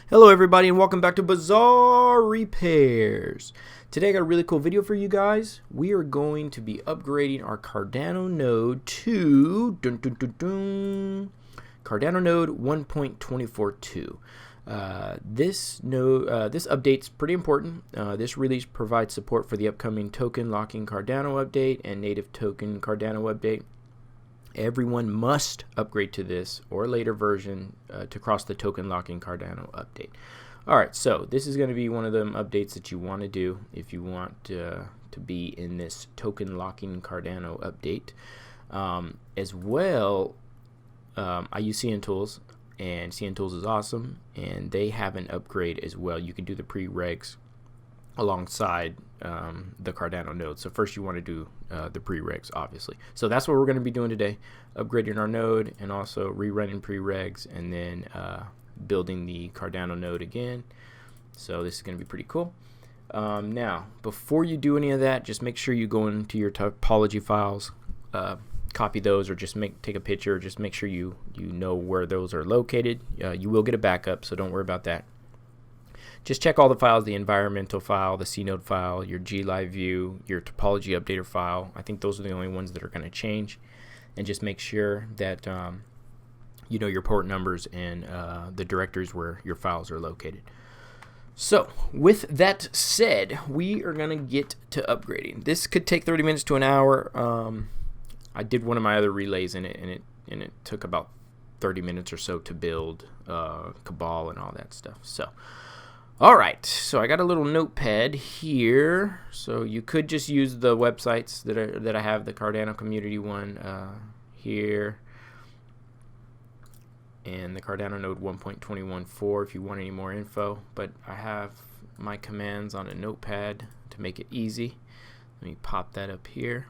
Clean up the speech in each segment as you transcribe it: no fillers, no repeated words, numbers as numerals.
Hello everybody and welcome back to Bazzar Repairs. Today I got a really cool video for you guys. We are going to be upgrading our Cardano node to Cardano node 1.242. This update's pretty important. This release provides support for the upcoming token locking Cardano update and native token Cardano update. Everyone must upgrade to this or later version to cross the token locking Cardano update. Alright, so this is going to be one of them updates that you want to do if you want to be in this token locking Cardano update. As well, I use cntools, and cntools is awesome, and they have an upgrade as well. You can do the prereqs alongside the Cardano node. So first you want to do the prereqs, obviously. So that's what we're going to be doing today, upgrading our node and also rerunning prereqs and then building the Cardano node again. So this is going to be pretty cool. Now, before you do any of that, just make sure you go into your topology files, copy those, or just take a picture. Just make sure you know where those are located. You will get a backup, so don't worry about that. Just check all the files, the environmental file, the cnode file, yourglive view, your topology updater file. I think those are the only ones that are going to change. And just make sure that you know your port numbers and the directories where your files are located. So with that said, we are going to get to upgrading. This could take 30 minutes to an hour. I did one of my other relays in it, and it took about 30 minutes or so to build Cabal and all that stuff. So alright, so I got a little notepad here. So you could just use the websites that I have, the Cardano community one here, and the Cardano node 1.214 if you want any more info. But I have my commands on a notepad to make it easy. Let me pop that up here.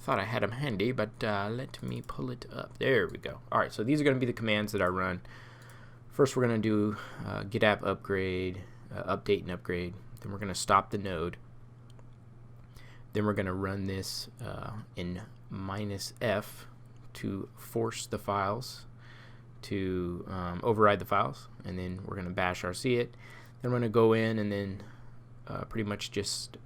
Thought I had them handy, but let me pull it up. There we go. Alright, so these are going to be the commands that I run. First we're going to do git app upgrade, update and upgrade. Then we're going to stop the node. Then we're going to run this in -f to force the files to override the files. And then we're going to bash rc it. Then we're going to go in and then pretty much just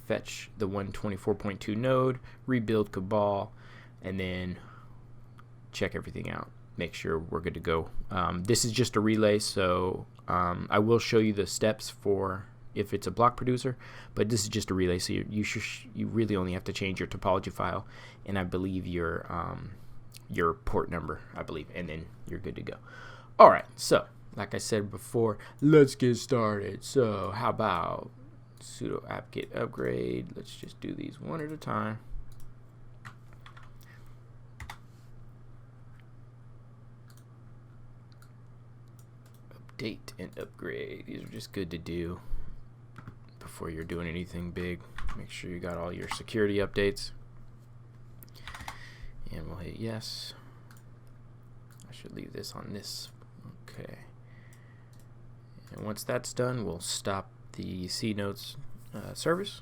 fetch the 124.2 node, rebuild Cabal, and then check everything out. Make sure we're good to go. This is just a relay, so I will show you the steps for if it's a block producer, but this is just a relay, so you really only have to change your topology file, and I believe your port number, I believe, and then you're good to go. All right, so like I said before, let's get started. So how about sudo apt-get upgrade? Let's just do these one at a time. Update and upgrade. These are just good to do before you're doing anything big. Make sure you got all your security updates. And we'll hit yes. I should leave this on this. Okay. And once that's done, we'll stop the cnodes service.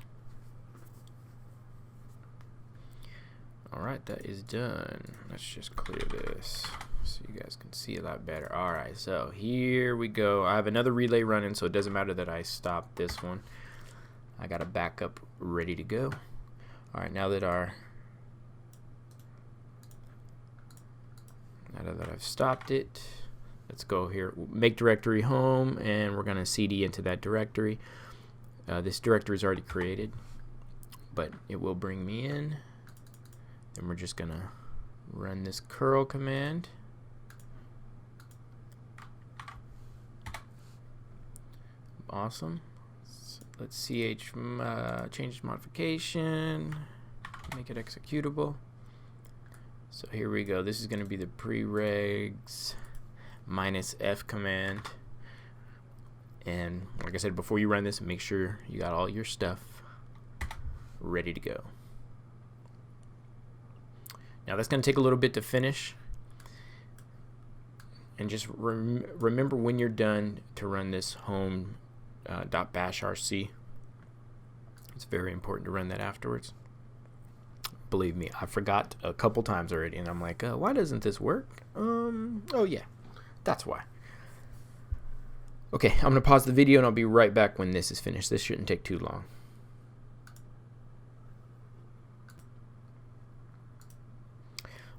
Alright, that is done. Let's just clear this so you guys can see a lot better. Alright, so here we go. I have another relay running, so it doesn't matter that I stop this one. I got a backup ready to go. Alright, now that I've stopped it, let's go here, make directory home, and we're going to cd into that directory. This directory is already created, but it will bring me in. Then we're just going to run this curl command. Awesome. So let's change modification, make it executable. So here we go. This is going to be the prereqs -f command. And like I said, before you run this, make sure you got all your stuff ready to go. Now that's going to take a little bit to finish. And just remember when you're done to run this home .bashrc. It's very important to run that afterwards. believe me, I forgot a couple times already, and I'm like, why doesn't this work? Oh yeah, that's why. Okay, I'm gonna pause the video and I'll be right back when this is finished. This shouldn't take too long.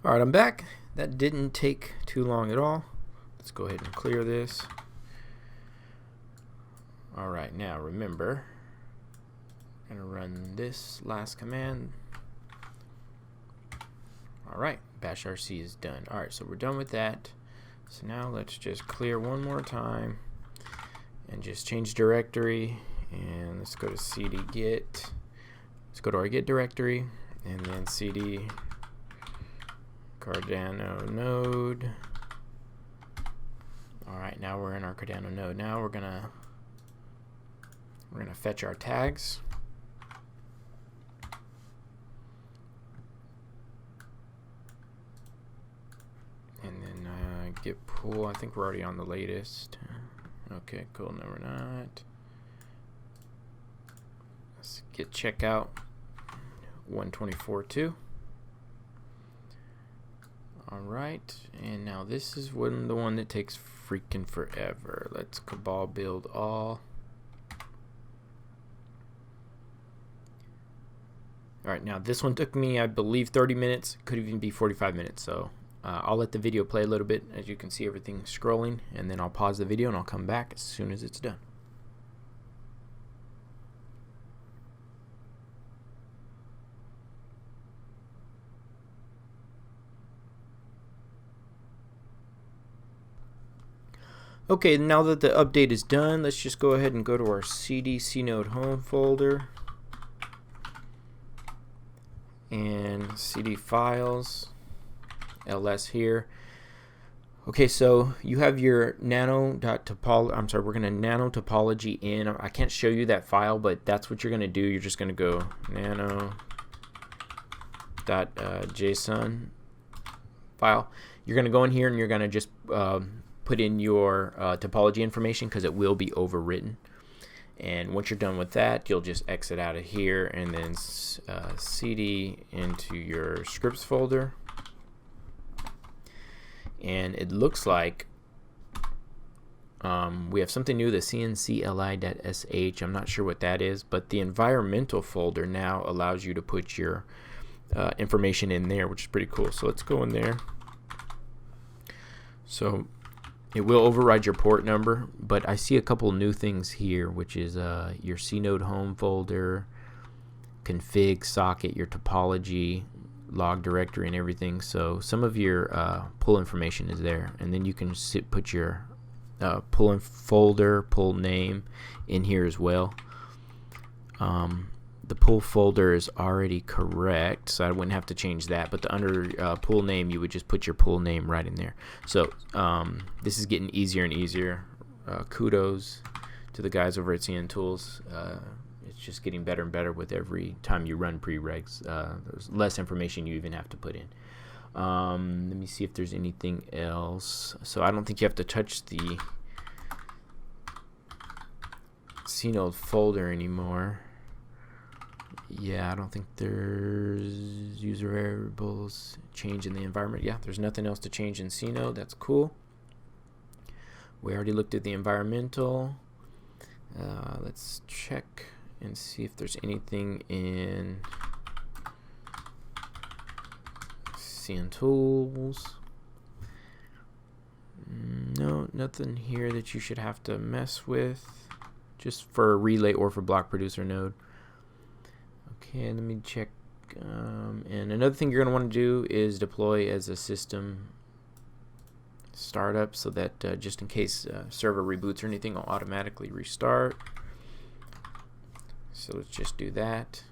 All right, I'm back. That didn't take too long at all. Let's go ahead and clear this. All right, now remember, I'm gonna run this last command. All right, bash rc is done. All right, so we're done with that. So now let's just clear one more time and just change directory, and let's go to cd git. Let's go to our git directory and then cd Cardano node. All right, now we're in our Cardano node. Now we're gonna fetch our tags. And then git pull. I think we're already on the latest. Okay, cool. No, we're not. Let's git checkout 124.2. All right, and now this is the one that takes freaking forever. Let's cabal build all. All right, now this one took me, I believe, 30 minutes. Could even be 45 minutes. So I'll let the video play a little bit. As you can see, everything scrolling, and then I'll pause the video and I'll come back as soon as it's done. Okay, now that the update is done, let's just go ahead and go to our cd cnode home folder and cd files, ls here. Okay, so you have your nano.topology. I'm sorry, we're gonna nano topology in. I can't show you that file, but that's what you're gonna do. You're just gonna go nano.json file. You're gonna go in here and you're gonna just put in your topology information, because it will be overwritten. And once you're done with that, you'll just exit out of here and then cd into your scripts folder. And it looks like we have something new, the cncli.sh. I'm not sure what that is, but the environmental folder now allows you to put your information in there, which is pretty cool. So let's go in there. So it will override your port number, but I see a couple new things here, which is your cnode home folder, config, socket, your topology, log directory, and everything. So some of your pull information is there, and then you can put your pull in folder, pull name in here as well. The pull folder is already correct, so I wouldn't have to change that, but under pull name, you would just put your pull name right in there. So this is getting easier and easier. Kudos to the guys over at cntools. It's just getting better and better with every time you run prereqs. There's less information you even have to put in. Let me see if there's anything else. So I don't think you have to touch the cnode folder anymore. Yeah, I don't think there's user variables, change in the environment. Yeah, there's nothing else to change in cnode. That's cool. We already looked at the environmental. Let's check and see if there's anything in cntools. No, nothing here that you should have to mess with, just for relay or for block producer node. Okay, let me check. And another thing you're going to want to do is deploy as a system startup, so that just in case server reboots or anything, will automatically restart. So let's just do that.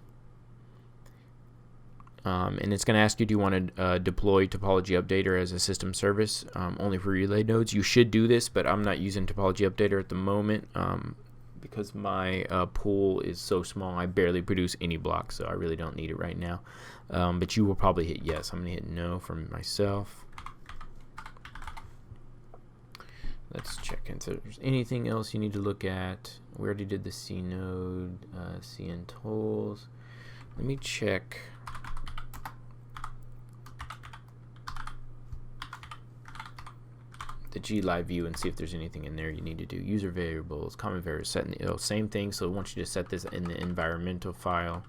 And it's going to ask you, do you want to deploy Topology Updater as a system service only for relay nodes? You should do this, but I'm not using Topology Updater at the moment because my pool is so small. I barely produce any blocks, so I really don't need it right now. But you will probably hit yes. I'm going to hit no for myself. Let's check if there's anything else you need to look at. We already did the cnode, cntools. Let me check the G Live view and see if there's anything in there you need to do. User variables, common variables, setting, same thing. So I want you to set this in the environmental file.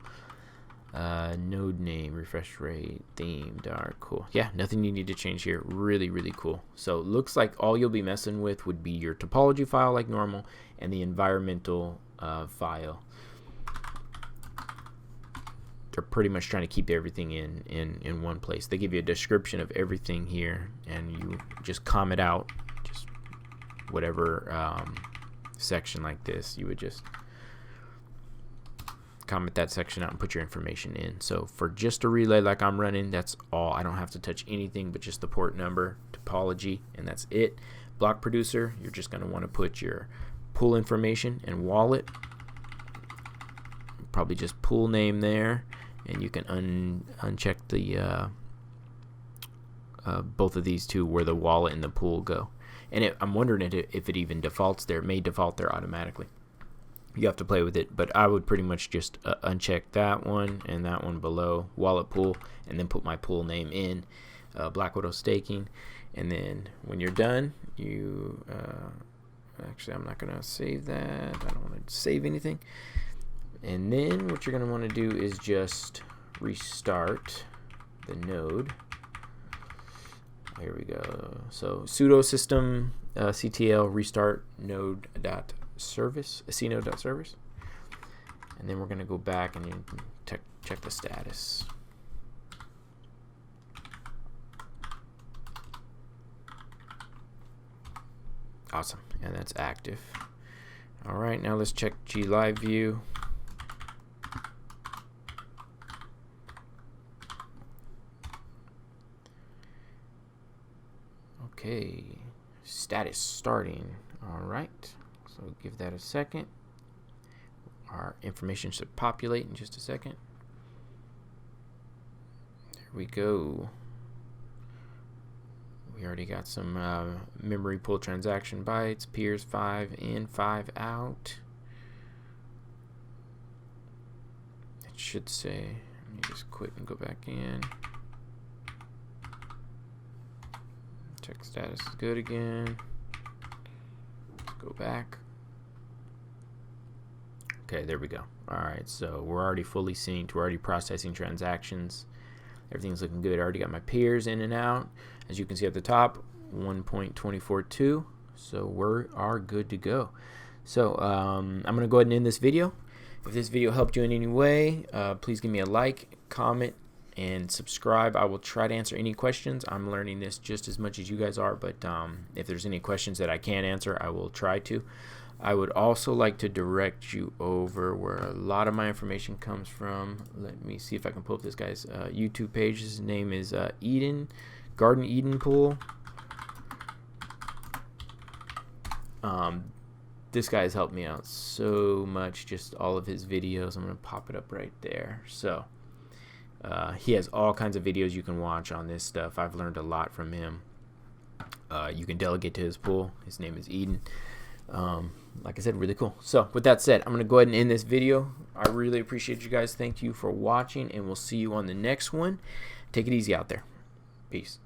Node name, refresh rate, theme, dark, cool. Yeah, nothing you need to change here. Really, really cool. So it looks like all you'll be messing with would be your topology file like normal and the environmental file. They're pretty much trying to keep everything in one place. They give you a description of everything here, and you just comment out just whatever section like this. You would just comment that section out and put your information in. So for just a relay like I'm running, that's all. I don't have to touch anything but just the port number, topology, and that's it. Block producer, you're just going to want to put your pool information and wallet. Probably just pool name there, and you can uncheck the both of these two where the wallet and the pool go. And I'm wondering if it even defaults there. It may default there automatically. You have to play with it, but I would pretty much just uncheck that one and that one below, wallet pool, and then put my pool name in, BlackWidowStaking. And then when you're done, you actually, I'm not going to save that. I don't want to save anything. And then what you're going to want to do is just restart the node. Here we go. So sudo system ctl restart node.service, cnode.service, and then we're going to go back and check the status. Awesome, and that's active. All right, now let's check G Live view. Okay, status starting. All right, so give that a second. Our information should populate in just a second. There we go. We already got some memory pool transaction bytes, peers 5 in, 5 out. It should say, let me just quit and go back in. Check status is good again. Let's go back. Okay, there we go. Alright, so we're already fully synced. We're already processing transactions. Everything's looking good. I already got my peers in and out. As you can see at the top, 1.242. So we are good to go. So I'm going to go ahead and end this video. If this video helped you in any way, please give me a like, comment, and subscribe. I will try to answer any questions. I'm learning this just as much as you guys are, but if there's any questions that I can't answer, I will try to. I would also like to direct you over where a lot of my information comes from. Let me see if I can pull up this guy's YouTube page. His name is Garden Eden Pool. This guy has helped me out so much, just all of his videos. I'm going to pop it up right there. So he has all kinds of videos you can watch on this stuff. I've learned a lot from him. You can delegate to his pool. His name is Eden. Like I said, really cool. So with that said, I'm going to go ahead and end this video. I really appreciate you guys. Thank you for watching, and we'll see you on the next one. Take it easy out there. Peace.